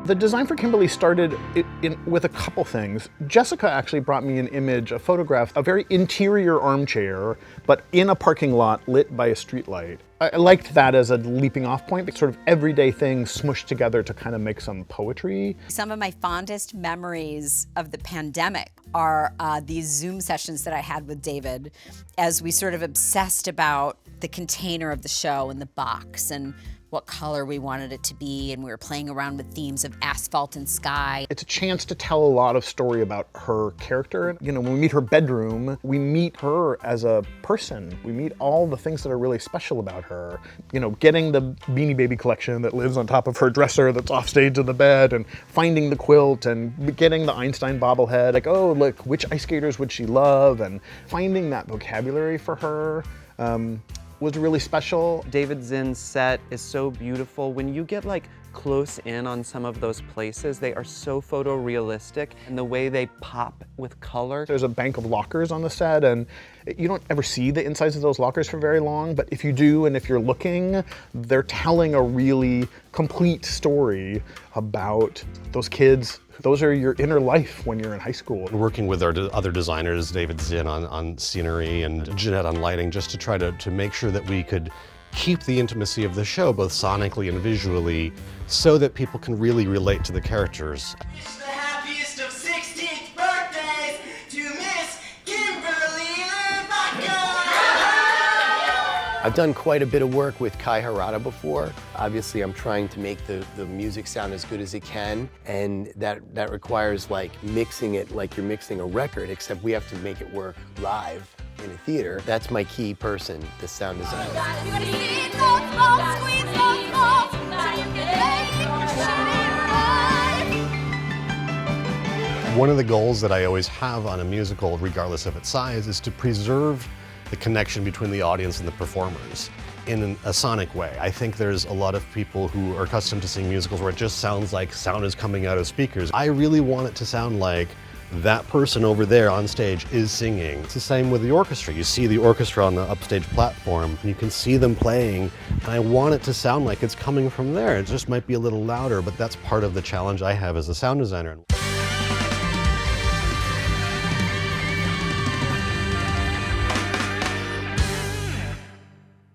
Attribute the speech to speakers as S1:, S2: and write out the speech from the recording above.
S1: The design for Kimberly started with a couple things. Jessica actually brought me an image, a photograph, a very interior armchair, but in a parking lot lit by a streetlight. I liked that as a leaping off point, sort of everyday things smushed together to kind of make some poetry.
S2: Some of my fondest memories of the pandemic are these Zoom sessions that I had with David as we sort of obsessed about the container of the show and the box and what color we wanted it to be, and we were playing around with themes of asphalt and sky.
S1: It's a chance to tell a lot of story about her character. You know, when we meet her bedroom, we meet her as a person. We meet all the things that are really special about her. You know, getting the Beanie Baby collection that lives on top of her dresser that's off stage in the bed, and finding the quilt, and getting the Einstein bobblehead. Like, oh, look, which ice skaters would she love? And finding that vocabulary for her was really special.
S3: David ZINN's set is so beautiful. When you get like close in on some of those places, they are so photorealistic, and the way they pop with color.
S1: There's a bank of lockers on the set, and you don't ever see the insides of those lockers for very long, but if you do, and if you're looking, they're telling a really complete story about those kids. Those are your inner life when you're in high school.
S4: Working with our other designers, David ZINN on scenery and Jeanette on lighting, just to try to make sure that we could keep the intimacy of the show, both sonically and visually, so that people can really relate to the characters.
S5: Wish the happiest of 16th birthdays to Miss Kimberly Akimbo!
S6: I've done quite a bit of work with Kai Harada before. Obviously, I'm trying to make the music sound as good as it can, and that requires like mixing it like you're mixing a record, except we have to make it work live in a theater. That's my key person, the sound designer.
S4: One of the goals that I always have on a musical, regardless of its size, is to preserve the connection between the audience and the performers in a sonic way. I think there's a lot of people who are accustomed to seeing musicals where it just sounds like sound is coming out of speakers. I really want it to sound like that person over there on stage is singing. It's the same with the orchestra. You see the orchestra on the upstage platform, you can see them playing, and I want it to sound like it's coming from there. It just might be a little louder, but that's part of the challenge I have as a sound designer.